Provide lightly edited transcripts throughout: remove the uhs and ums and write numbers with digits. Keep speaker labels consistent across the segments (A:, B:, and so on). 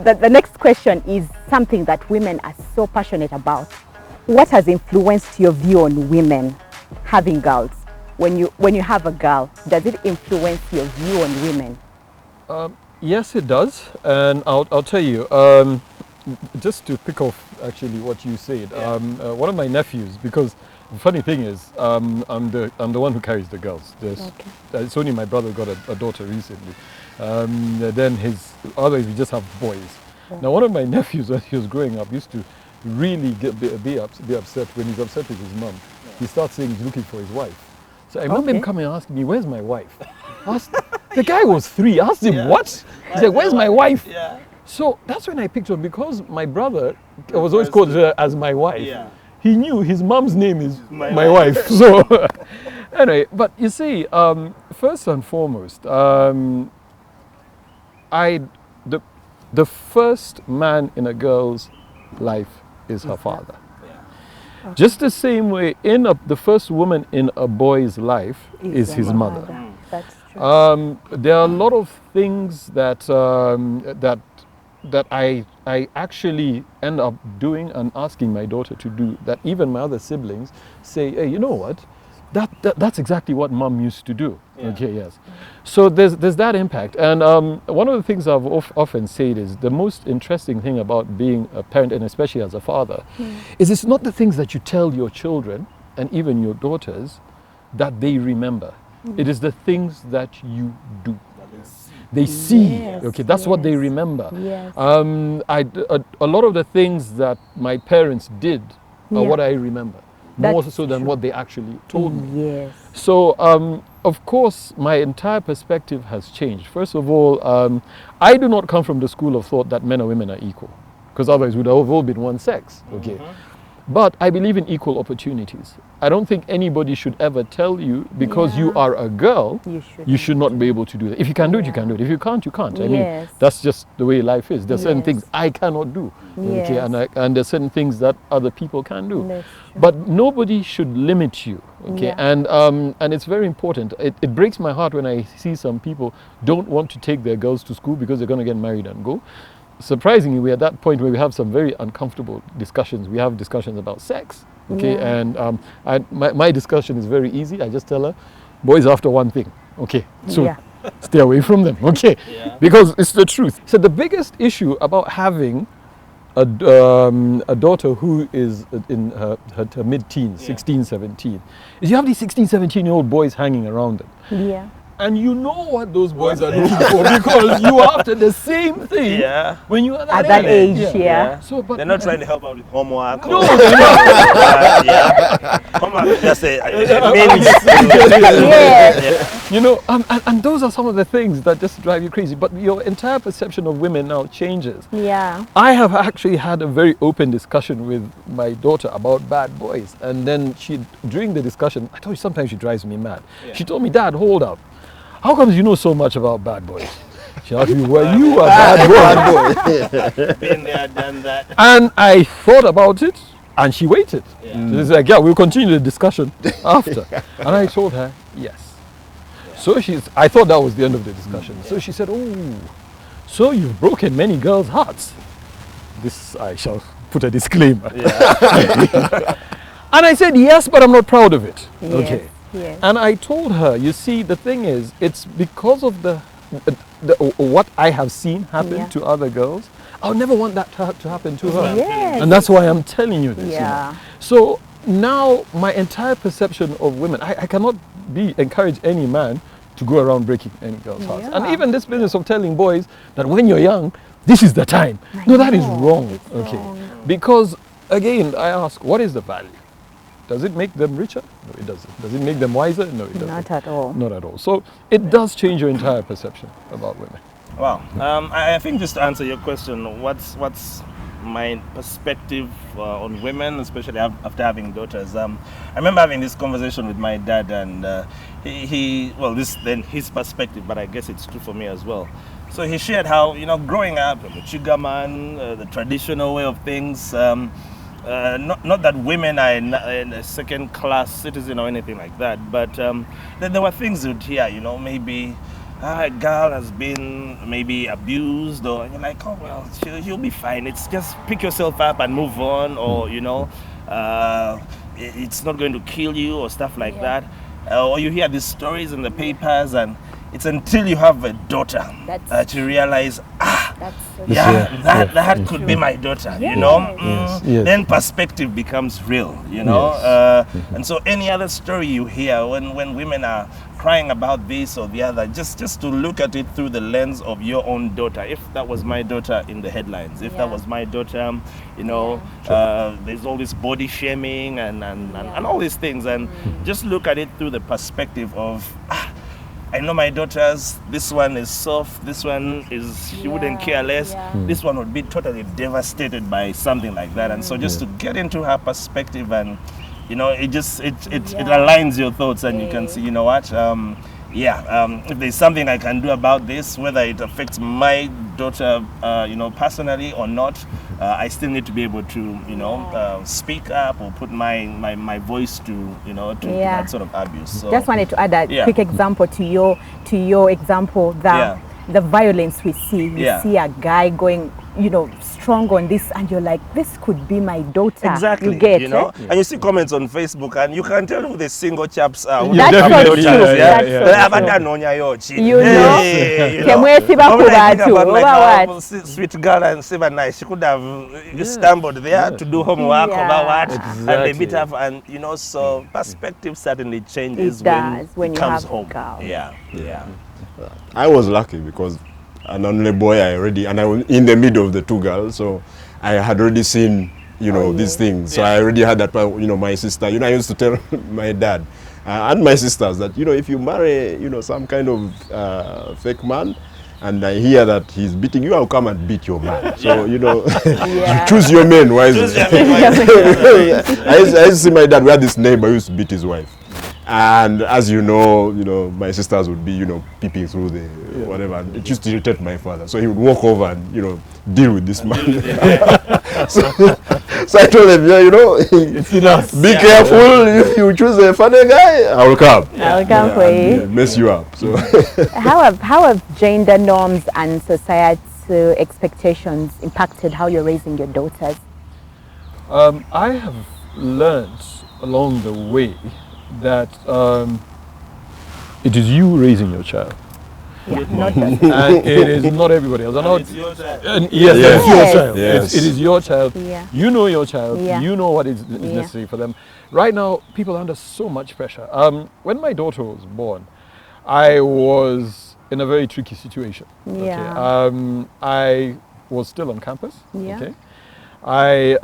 A: the next question is something that women are so passionate about. What has influenced your view on women having girls? When you have a girl, does it influence your view on women?
B: Yes, it does, and I'll tell you. Just to pick off actually what you said, one of my nephews, because the funny thing is, I'm the one who carries the girls. It's only my brother got a daughter recently. Then his others, we just have boys. Yeah. Now, one of my nephews, when he was growing up, used to really be upset when he's upset with his mom. Yeah. He starts saying he's looking for his wife. So I remember him coming and asking me, "Where's my wife?" The guy was 3. I asked him, "What?" He said, "Where's my wife?" Yeah. So that's when I picked up, because my brother was always called her as my wife. Yeah. He knew his mom's name is my wife. So anyway, but you see, first and foremost, the first man in a girl's life is her father. Yeah. Okay. Just the same way, the first woman in a boy's life is his mother.
A: That's true.
B: There are a lot of things that I actually end up doing and asking my daughter to do, that even my other siblings say, "Hey, you know what? That's exactly what mom used to do." Yeah. Okay, yes. So there's that impact. And one of the things I've often said is the most interesting thing about being a parent, and especially as a father, is it's not the things that you tell your children and even your daughters that they remember. It is the things that you do. They see, yes, okay, that's what they remember. Yes. A lot of the things that my parents did are what I remember, more so than what they actually told me. Yes. So, of course, my entire perspective has changed. First of all, I do not come from the school of thought that men and women are equal, because otherwise we would have all been one sex, okay? But I believe in equal opportunities. I don't think anybody should ever tell you, because you are a girl, you should not be able to do that. If you can do it, you can do it. If you can't, you can't. I mean, that's just the way life is. There's certain things I cannot do, okay, and there's certain things that other people can do. But nobody should limit you, okay? And it's very important. It breaks my heart when I see some people don't want to take their girls to school because they're going to get married and go. Surprisingly, we're at that point where we have some very uncomfortable discussions. We have discussions about sex, okay? And my discussion is very easy. I just tell her, boys after one thing, okay? So stay away from them, okay? Because it's the truth. So the biggest issue about having a daughter who is in her mid-teens, 16, 17, is you have these 16, 17-year-old boys hanging around them. Yeah. And you know what those boys are looking for, because you are after the same thing when you are at that age. So, but
C: they're not trying to help out with homework.
B: No, they're not.
C: Homework, just
B: you know, and those are some of the things that just drive you crazy. But your entire perception of women now changes. Yeah. I have actually had a very open discussion with my daughter about bad boys, and then during the discussion, I told you sometimes she drives me mad. She told me, "Dad, hold up. How come you know so much about bad boys?" She asked me, "Were you a bad boy?"
C: Been there, done that.
B: And I thought about it, and she waited. She's like, "Yeah, we'll continue the discussion after." And I told her, yes. So I thought that was the end of the discussion. So she said, "Oh, so you've broken many girls' hearts." This, I shall put a disclaimer. And I said, "Yes, but I'm not proud of it." Yes. Okay. Yes. And I told her, you see, the thing is, it's because of what I have seen happen to other girls. I'll never want that to happen to her. Yes. And that's why I'm telling you this. Yeah. You know? So now my entire perception of women, I cannot encourage any man to go around breaking any girl's hearts. And even this business of telling boys that when you're young, this is the time. No, that is wrong. Okay. Wrong. Because again, I ask, what is the value? Does it make them richer? No, it doesn't. Does it make them wiser? No, it doesn't.
A: Not at all.
B: Not at all. So it does change your entire perception about women.
C: Wow. I think just to answer your question, what's my perspective on women, especially after having daughters? I remember having this conversation with my dad, and his perspective, but I guess it's true for me as well. So he shared how, growing up, the sugar man, the traditional way of things. Not that women are in a second-class citizen or anything like that, but there were things you'd hear, maybe a girl has been maybe abused, or you're like, oh well, she'll be fine. It's just pick yourself up and move on, or it's not going to kill you or stuff like that. Or you hear these stories in the papers, and it's until you have a daughter that you realize,
A: That's so
C: that could be my daughter, you know. Then perspective becomes real, you know. And so any other story you hear when women are crying about this or the other, just to look at it through the lens of your own daughter. If that was my daughter in the headlines, if that was my daughter, you know, there's all this body shaming and all these things, and just look at it through the perspective of I know my daughters, this one is soft, this one is, she wouldn't care less, this one would be totally devastated by something like that. And so just to get into her perspective, and you know, it aligns your thoughts, and you can see, you know what, if there's something I can do about this, whether it affects my daughter, you know, personally or not, I still need to be able to, you know, speak up or put my voice to, you know, to that sort of abuse. So,
A: just wanted to add a quick example to your example, that the violence we see. You see a guy going, you know, strong on this, and you're like, this could be my daughter.
C: Exactly.
A: You get,
C: you know, and you see comments on Facebook, and you can tell who the single chaps are. Who
A: That's
C: have
A: so
C: daughters,
A: true. That's so true. You know,
C: sweet girl and super nice. She could have stumbled there to do homework about what, and they beat up, and you know, so perspective certainly changes when
A: you
C: comes
A: have
C: home.
A: a girl.
D: I was lucky because an only boy, I was in the middle of the two girls, so I had already seen, you know, these things. So I already had that, you know, my sister, you know, I used to tell my dad and my sisters that, you know, if you marry, you know, some kind of fake man, and I hear that he's beating you, I'll come and beat your man. So, you know, choose your men wisely. I used to see my dad, we had this neighbor who used to beat his wife. And as you know, my sisters would be, you know, peeping through the whatever. It used to irritate my father. So he would walk over and, you know, deal with this man. So I told him, you know, be careful. If you choose a funny guy, I will come.
A: I'll come for you.
D: Mess you up. So
A: how have gender norms and societal expectations impacted how you're raising your daughters?
B: I have learned along the way that it is you raising your child.
A: Not
B: And it is not everybody else.
C: It's your child.
B: Yes, it's your child.
D: Yes.
B: It is your child.
A: Yeah.
B: You know your child.
A: Yeah.
B: You know what is necessary for them. Right now, people are under so much pressure. When my daughter was born, I was in a very tricky situation.
A: Yeah.
B: Okay? I was still on campus.
A: Yeah.
B: Okay? I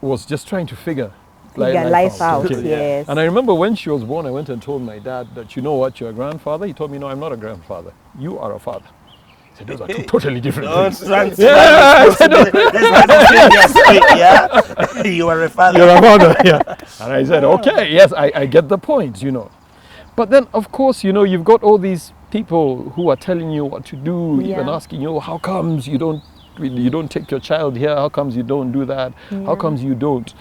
B: was just trying to figure
A: life out.
B: Okay.
A: Yes.
B: And I remember when she was born, I went and told my dad that, you know what, you're a grandfather. He told me, no, I'm not a grandfather. You are a father. I said, those are two totally different things.
C: You are a father.
B: You're a father, And I said, okay, yes, I get the point, you know. But then, of course, you know, you've got all these people who are telling you what to do, even asking you, how comes you don't take your child here? How comes you don't do that? How comes you don't?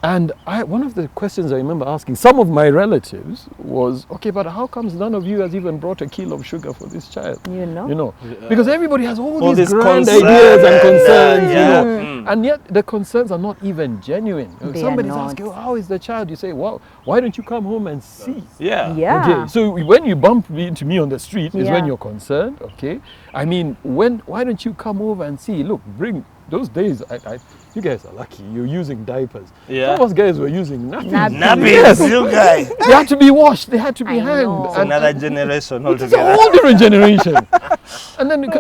B: And one of the questions I remember asking some of my relatives was, okay, but how comes none of you has even brought a kilo of sugar for this child?
A: You know?
B: Because everybody has all these
C: grand
B: ideas and concerns, you know. And yet the concerns are not even genuine. Somebody's asking, oh, how is the child? You say, well, why don't you come home and see? Okay, so when you bump into me on the street is when you're concerned, okay? I mean, why don't you come over and see? Look, bring those days, you guys are lucky. You're using diapers. Some of us guys were using nappies.
C: Nappies, you guys.
B: They had to be washed. They had to be hanged.
C: It's another generation
B: It's
C: altogether.
B: a whole different generation. And then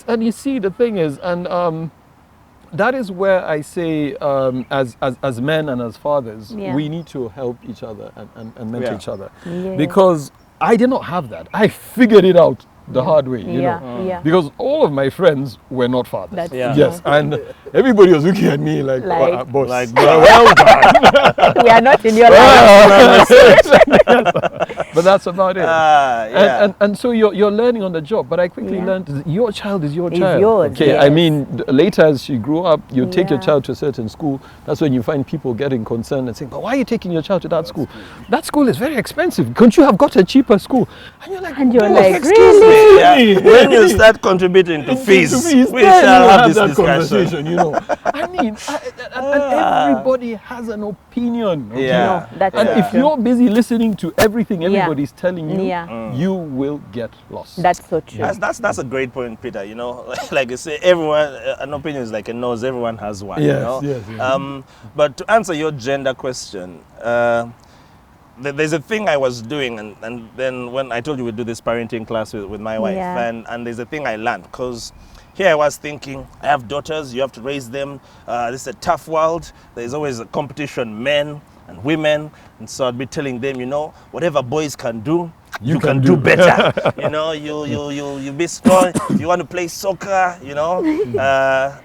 B: and you see the thing is, and that is where I say, as men and as fathers, we need to help each other and mentor each other, because I did not have that. I figured it out the hard way, you know, because all of my friends were not fathers. Yes, and everybody was looking at me like boss, well done.
A: We are not in your life.
B: But but that's about it.
C: Yeah.
B: And so you're learning on the job. But I quickly learned that your child is your
A: Is
B: child.
A: yours,
B: okay, I
A: yes.
B: mean, later as she grew up, you take your
A: Yeah.
B: child to a certain school. That's when you find people getting concerned and saying, but why are you taking your child to that school? That school is very expensive. Couldn't you have got a cheaper school? And you're like,
C: Excuse me. Yeah. When you start contributing to fees, we shall have this
B: that
C: discussion.
B: conversation, you know. I mean, and everybody has an opinion. Okay?
C: Yeah.
A: That's
B: And
A: so
B: if
A: true.
B: you're busy listening to everything everybody's telling you,
A: Yeah.
B: you will get lost.
A: That's so true.
C: That's a great point, Peter. You know, like I say, everyone an opinion is like a nose. Everyone has one.
B: Yes,
C: you know?
B: yes.
C: But to answer your gender question, there's a thing I was doing, and then when I told you we do this parenting class with my wife,
A: Yeah.
C: and there's a thing I learned, because here I was thinking, I have daughters, you have to raise them. This is a tough world. There's always a competition, men and women, and so I'd be telling them, you know, whatever boys can do, you can do better. You know, you be strong. If you want to play soccer, you know,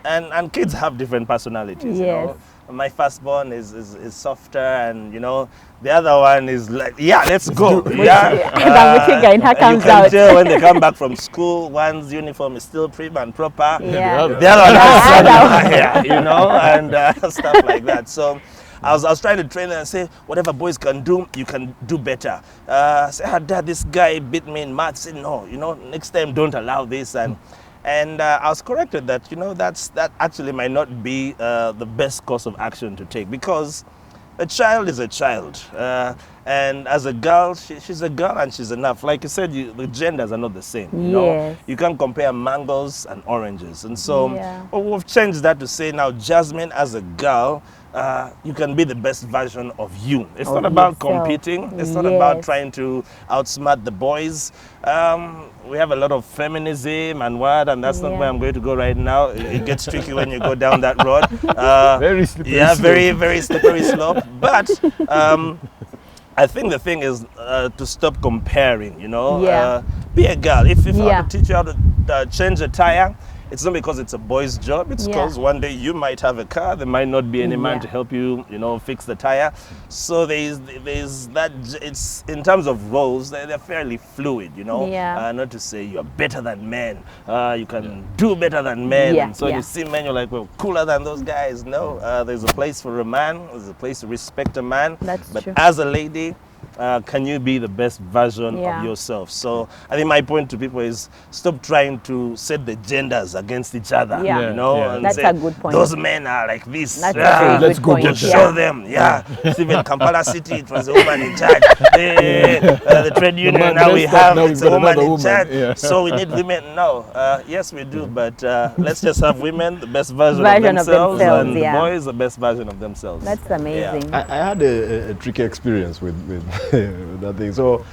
C: and kids have different personalities. You know, my firstborn is softer, and you know, the other one is like, yeah, let's go. Yeah,
A: Here comes
C: you can
A: out.
C: tell when they come back from school, one's uniform is still prim and proper.
A: Yeah.
C: The other one has sun hair, you know, and stuff like that. So I was trying to train them and say, whatever boys can do, you can do better. Say, Dad, this guy beat me in maths. Say, no, you know, next time don't allow this. And I was corrected that, you know, that actually might not be the best course of action to take, because a child is a child. And as a girl, she's a girl and she's enough. Like you said, the genders are not the same. You know? You can't compare mangoes and oranges. And so we've changed that to say now, Jasmine, as a girl, you can be the best version of you. It's not about competing. It's not about trying to outsmart the boys. We have a lot of feminism and and that's not where I'm going to go right now. It gets tricky when you go down that road.
B: Very slippery
C: yeah,
B: slope.
C: very slippery slope. But I think the thing is to stop comparing, you know. Be a girl. If I want to teach you how to change a tire, it's not because it's a boy's job. It's because one day you might have a car. There might not be any man to help you, you know, fix the tire. So there's that. It's in terms of roles, they're fairly fluid, you know. Not to say you're better than men. You can do better than men. And so you see men, you're like, well, cooler than those guys. No, there's a place for a man. There's a place to respect a man. But as a lady, can you be the best version of yourself? So I think my point to people is stop trying to set the genders against each other. You know, and
A: that's
C: say,
A: a good point.
C: those men are like this.
A: That's a
B: let's go
A: point.
C: Show them. Even Kampala City, it was a woman in charge. The trade union now we have, it's a woman in charge. So we need women now. Yes, we do, but let's just have women the best version of themselves, and the boys the best version of themselves.
A: That's amazing.
D: I had a tricky experience with that thing. So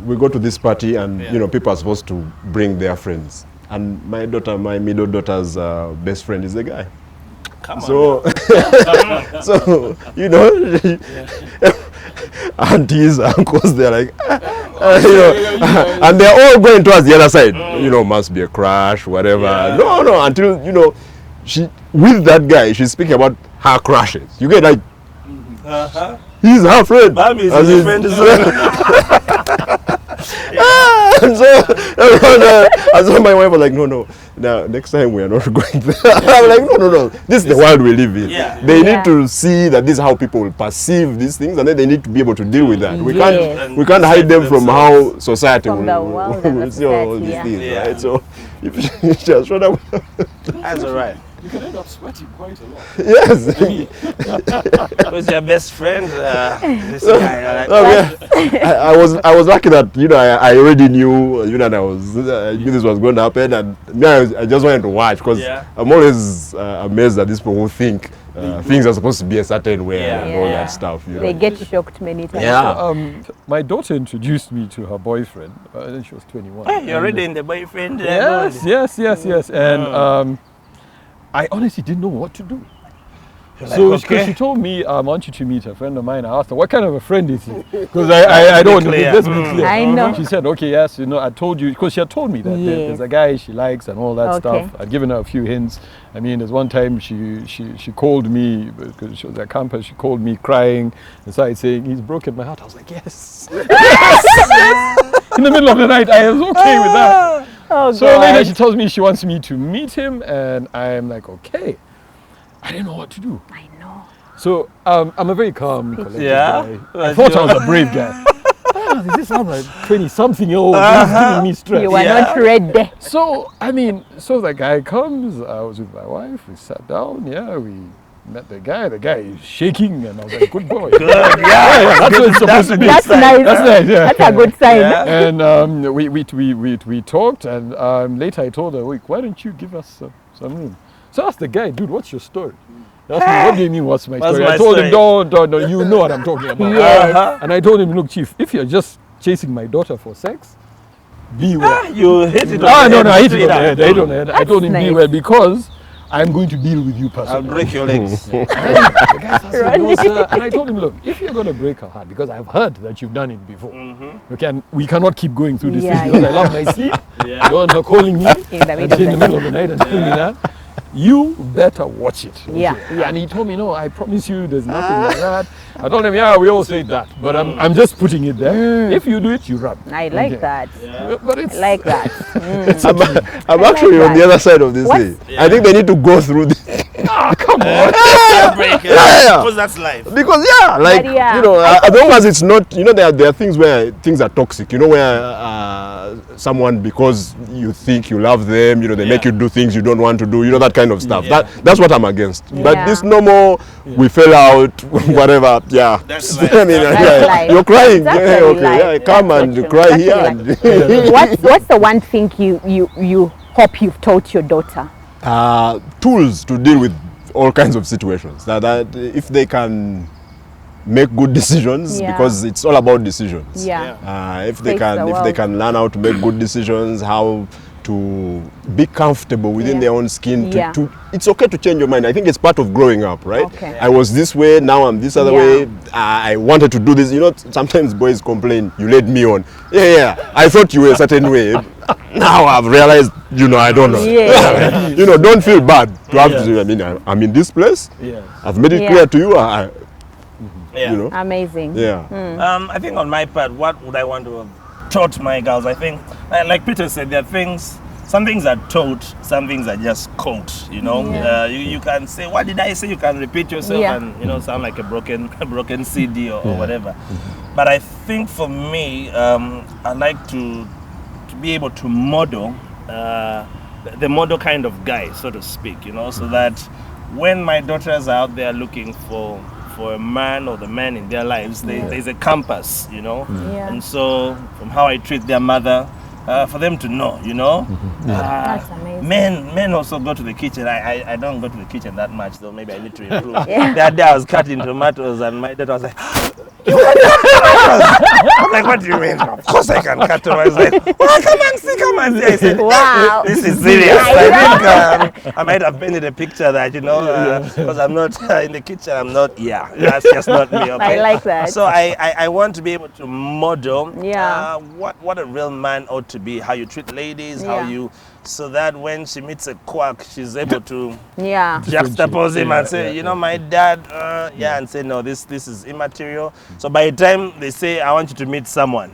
D: we go to this party, and you know, people are supposed to bring their friends, and my middle daughter's best friend is a guy.
C: Come on.
D: So you know, aunties, uncles, they're like, you know, and they're all going towards the other side. You know, must be a crush, whatever. No, until you know, she with that guy, she's speaking about her crushes. You get like. He's her friend.
C: Mommy is his friend.
D: And so my wife was like, no, now next time we are not going there. I'm like, no, this is the world we live in. They need to see that this is how people will perceive these things, and then they need to be able to deal with that. We can't hide them from how society will see all these things, right? So if you just shut up.
C: That's all right.
B: You can end up sweating quite a lot.
D: Yes.
C: Who's your best friend? This guy.
D: I was lucky that, you know, I already knew, you know, I knew this was going to happen, and I just wanted to watch, because I'm always amazed that these people who think things are supposed to be a certain way and all that stuff. You know?
A: They get shocked many times.
B: My daughter introduced me to her boyfriend. Then she was 21.
C: Hey, you're already in the boyfriend.
B: Yes. And I honestly didn't know what to do. So
C: Like, okay.
B: she told me, I want you to meet a friend of mine. I asked her, what kind of a friend is he? Because I don't know.
C: clear.
B: Let's be clear.
A: I know.
B: She said, okay, yes, I told you, because she had told me that there's a guy she likes and all that
A: Okay.
B: stuff. I'd given her a few hints. I mean, there's one time she called me, because she was at campus, she called me crying and started saying, he's broken my heart. I was like, yes. In the middle of the night, I was okay with that.
A: Oh,
B: So
A: God.
B: later she tells me she wants me to meet him, and I'm like, okay. I didn't know what to do.
A: I know.
B: So I'm a very calm, collected
C: Yeah?
B: guy. I thought I was a brave guy. Is this sound like 20-something-year-old? This is giving me stress.
A: You were
C: Yeah.
A: not ready.
B: So, I mean, so the guy comes, I was with my wife, we sat down, we met the guy is shaking, and I was like, good boy.
C: Good. Yeah.
B: That's what it's supposed to be.
A: That's nice.
B: That's nice, yeah.
A: That's a good sign.
C: Yeah.
B: And we talked, and later I told her, wait, why don't you give us some room? So I asked the guy, dude, what's your story? He asked me, what do you mean, what's my
C: What's
B: story?
C: my
B: I told him,
C: story?
B: don't, you know what I'm talking about.
A: Yes.
B: And I told him, look, Chief, if you're just chasing my daughter for sex, beware.
C: You hit it on
B: Ah,
C: the
B: no,
C: head.
B: I hit it
C: Straight
B: on the
C: up.
B: head. I hit on the head. I told him,
A: nice.
B: beware, because I'm going to deal with you
C: I'll
B: personally.
C: break your legs.
B: The guy said, no, sir. And I told him, look, if you're going to break her heart, because I've heard that you've done it before, we cannot keep going through this
A: Yeah,
B: thing, because I love my sleep.
C: Yeah.
B: You want her calling me
A: In the
B: and
A: middle
B: in the
A: of
B: middle of the night and telling me that. You better watch it.
A: Yeah, yeah.
B: And he told me, no, I promise you there's nothing like that. I told him, yeah, we all say that. But I'm just putting it there. If you do it, you run.
A: I like
B: Okay.
A: that.
B: But it's
A: I like that.
D: I'm
A: I
D: actually
A: like
D: on the
A: that.
D: other side of this
A: What's-
D: thing. I think they need to go through this.
B: come on.
C: Break it.
D: Yeah.
C: Because that's life.
D: Because like
A: But yeah,
D: as long as it's not, there are things where things are toxic. Where someone, because you think you love them, they make you do things you don't want to do. That kind of stuff.
C: Yeah.
D: That's what I'm against. But
A: Yeah.
D: this normal, we fell out, whatever. Yeah.
C: That's life.
D: I mean,
A: That's life.
D: you're crying.
A: That's
D: Yeah,
A: actually
D: okay.
A: life.
D: Yeah, come
A: That's
D: and
A: actually-
D: cry
A: that's
D: here.
A: actually
D: And
A: what's the one thing you hope you've taught your daughter?
D: tools to deal with all kinds of situations. That if they can make good decisions,
A: Yeah.
D: because it's all about decisions.
A: Yeah.
D: If they
A: Face the
D: can
A: world.
D: learn how to make good decisions, how to be comfortable within
A: Yeah.
D: their own skin.
A: Yeah.
D: It's okay to change your mind. I think it's part of growing up, right?
A: Okay.
D: I was this way, now I'm this other
A: Yeah.
D: way. I wanted to do this. Sometimes boys complain, you led me on. Yeah. I thought you were a certain way. Now I've realized, I don't know.
A: Yeah.
D: Don't feel bad to have
B: Yes.
D: to. I mean, I'm in this place.
B: Yes.
D: I've made it
A: Yeah.
D: clear to you.
C: Yeah.
A: Amazing.
D: Yeah.
C: I think on my part, what would I want to have taught my girls? I think, like Peter said, there are things, some things are taught, some things are just caught,
A: Yeah.
C: You can say, what did I say? You can repeat yourself
A: Yeah.
C: and, sound like a broken CD or whatever. But I think for me, I like to be able to model the model kind of guy, so to speak, so that when my daughters are out there looking for a man or the man in their lives, there's a compass,
A: Yeah.
C: and so from how I treat their mother, for them to know,
A: That's amazing.
C: Men also go to the kitchen. I don't go to the kitchen that much, though. Maybe I need to improve.
A: Yeah.
C: That day I was cutting tomatoes and my dad was like, you can cut tomatoes? I'm like, what do you mean? Of course I can cut tomatoes. Like, well, come and see. I said,
A: Wow.
C: this is serious.
A: I
C: I think I might have painted a picture that, because I'm not in the kitchen, I'm not, that's just not me, okay?
A: I like that.
C: So I want to be able to model
A: Yeah.
C: what a real man ought to be, how you treat ladies,
A: Yeah.
C: how you, so that when she meets a quack, she's able to
A: Yeah.
C: juxtapose him and say, my dad, and say, no, this is immaterial. So by the time they say, I want you to meet someone,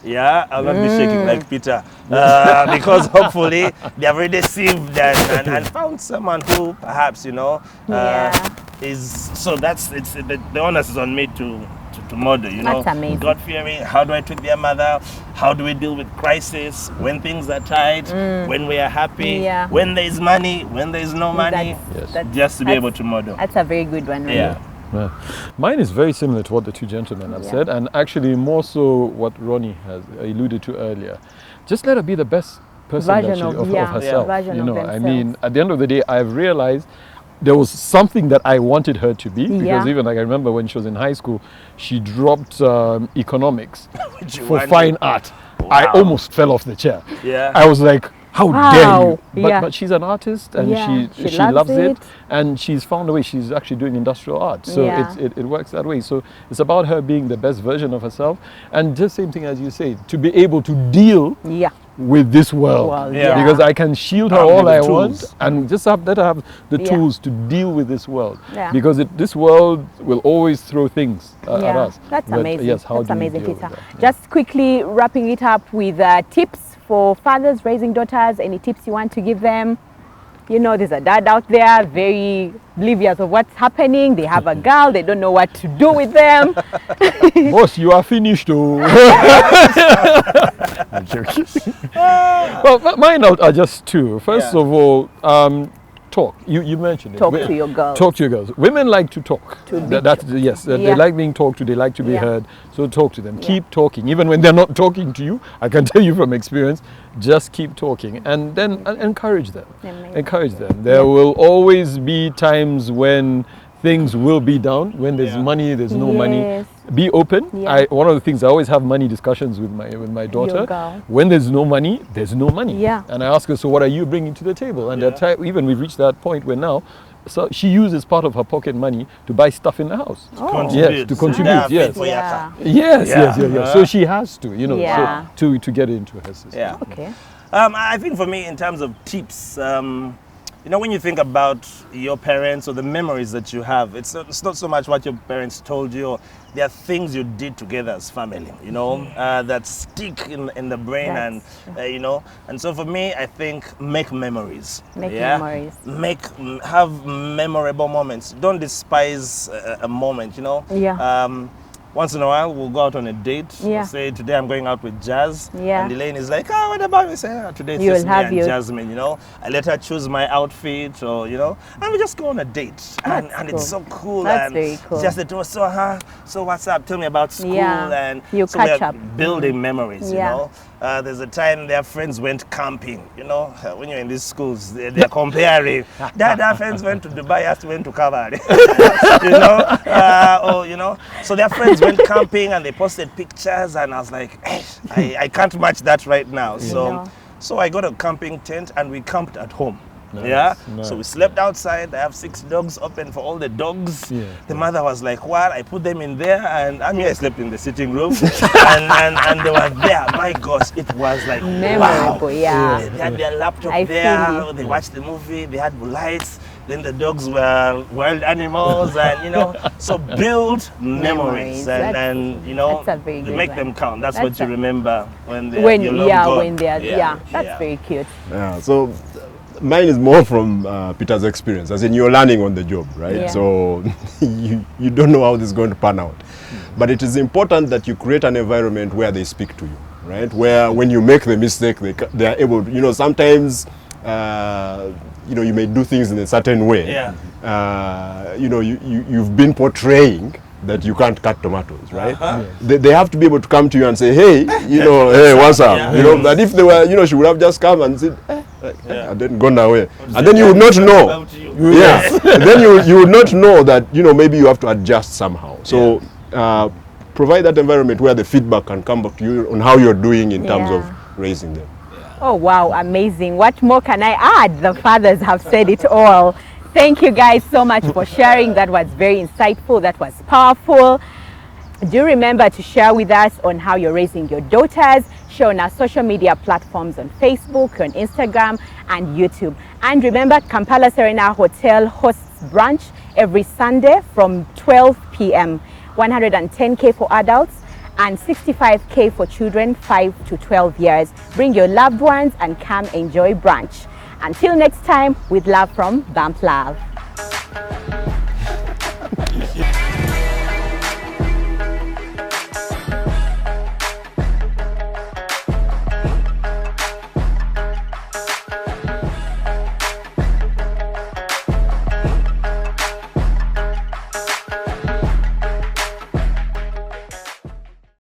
C: I'll not be shaking like Peter, because hopefully they have already sieved and found someone who perhaps, is, so it's the onus is on me to model,
A: That's amazing.
C: God-fearing, how do I treat their mother, how do we deal with crisis, when things are tight, when we are happy,
A: Yeah.
C: when there is money, when there is no money, just to be able to model.
A: That's a very good one. Really.
C: Yeah.
B: Yeah. Mine is very similar to what the two gentlemen have said, and actually more so what Ronnie has alluded to earlier. Just let her be the best person
A: Version
B: actually
A: of-
B: of
A: yeah,
B: herself.
A: version of
B: I mean,
A: themselves.
B: at the end of the day, I've realized there was something that I wanted her to be, because
A: Yeah.
B: even like I remember when she was in high school, she dropped economics
C: Which you
B: for
C: wanted.
B: fine art. I
C: Wow.
B: almost fell off the chair.
C: Yeah.
B: I was like, How
A: Wow.
B: dare you? But,
A: Yeah.
B: but she's an artist, and
A: Yeah,
B: she
A: she
B: loves
A: loves
B: it,
A: it.
B: and she's found a way. She's actually doing industrial art, so
A: Yeah.
B: it works that way. So it's about her being the best version of herself, and just same thing as you say, to be able to deal
A: Yeah.
B: with this world.
A: World,
C: Yeah.
B: Because I can shield her
C: Armed
B: all
C: with
B: I
C: the
B: want,
C: tools.
B: and just have that have the
A: Yeah.
B: tools to deal with this world.
A: Yeah.
B: Because this world will always throw things at us.
A: That's
B: But
A: amazing.
B: Yes, how
A: That's
B: do we
A: amazing,
B: deal with
A: Peter.
B: that? Yeah.
A: Just quickly wrapping it up with tips for fathers raising daughters. Any tips you want to give them? You know, there's a dad out there very oblivious of what's happening. They have a girl, they don't know what to do with them.
B: Boss, you are finished, oh. I'm joking. Well, mine are just two. First
C: Yeah.
B: of all, talk. You mentioned it.
A: Talk to your girls.
B: Talk to your girls. Women like to talk. Yes,
A: Yeah.
B: they like being talked to. They like to be
A: Yeah.
B: heard. So talk to them. Keep talking, even when they're not talking to you. I can tell you from experience. Just keep talking, and then encourage them.
A: Amazing.
B: Encourage them. There will always be times when things will be down. When there's
C: Yeah.
B: money, there's no money.
A: Yes.
B: Be open.
A: Yeah.
B: One of the things I always have money discussions with my daughter.
A: girl.
B: When there's no money, there's no money.
A: Yeah.
B: And I ask her, so what are you bringing to the table? And
C: Yeah.
B: even we've reached that point where now, so she uses part of her pocket money to buy stuff in the house.
A: Oh.
B: Yes, to contribute,
C: Yeah,
B: yes.
C: for your
A: Yeah.
C: car.
B: Yes,
C: Yeah.
B: yes. So she has to,
A: Yeah.
B: so to get into her system.
C: Yeah.
A: Okay.
C: I think for me, in terms of tips, when you think about your parents or the memories that you have, it's not so much what your parents told you. There are things you did together as family, that stick in the brain, and and so for me, I think make memories.
A: Make memories.
C: Have memorable moments. Don't despise a moment.
A: Yeah.
C: Once in a while, we'll go out on a date.
A: Yeah.
C: We'll say, today I'm going out with Jazz.
A: Yeah.
C: And Elaine is like, oh, what about me? Say, today it's
A: You'll
C: just me
A: have
C: and
A: your-
C: Jasmine, I let her choose my outfit, or, and we just go on a date. And
A: That's
C: it's so cool.
A: That's
C: and
A: very cool.
C: Just the two, so what's up? Tell me about school.
A: Yeah.
C: And
A: You
C: so
A: catch
C: we're
A: up.
C: building memories,
A: Yeah.
C: There's a time their friends went camping, when you're in these schools, they're comparing. Their friends went to Dubai, us went to Cavalry. So their friends went camping and they posted pictures, and I was like, I can't match that right now.
A: No.
C: So I got a camping tent and we camped at home.
B: Nice.
C: So we slept outside. I have 6 dogs open for all the dogs.
B: Yeah.
C: The mother was like, what? I put them in there, and I slept in the sitting room. and they were there. My gosh, it was like
A: Memorable,
C: wow.
A: yeah.
C: They had their laptop
A: I feel
C: there.
A: you.
C: They watched the movie. They had lights. Then the dogs were wild animals, and so build memories,
A: Memories.
C: and
A: That's a very good
C: make
A: one.
C: them count. That's
A: That's
C: what you
A: a-
C: remember when they're
A: When
C: you're long gone.
A: when they're that's very cute.
D: Yeah, so mine is more from Peter's experience, as in you're learning on the job, right?
A: Yeah.
D: So you don't know how this is going to pan out. But it is important that you create an environment where they speak to you, right? Where when you make the mistake, they are able to, sometimes, you may do things in a certain way.
C: Yeah.
D: You've been portraying that you can't cut tomatoes, right? They have to be able to come to you and say, hey, hey, what's up?
C: Yeah.
D: That if they were, she would have just come and said, and then gone away. And then you would not know.
C: About you.
D: Yeah. And then you would not know that, maybe you have to adjust somehow. So provide that environment where the feedback can come back to you on how you're doing in terms
A: Yeah.
D: of raising them.
A: Oh wow, amazing. What more can I add? The fathers have said it all. Thank you guys so much for sharing. That was very insightful. That was powerful. Do remember to share with us on how you're raising your daughters. Share on our social media platforms on Facebook, on Instagram and YouTube. And remember, Kampala Serena Hotel hosts brunch every Sunday from 12 p.m. 110K for adults and 65K for children 5 to 12 years. Bring your loved ones and come enjoy brunch. Until next time, with love from Bump Love.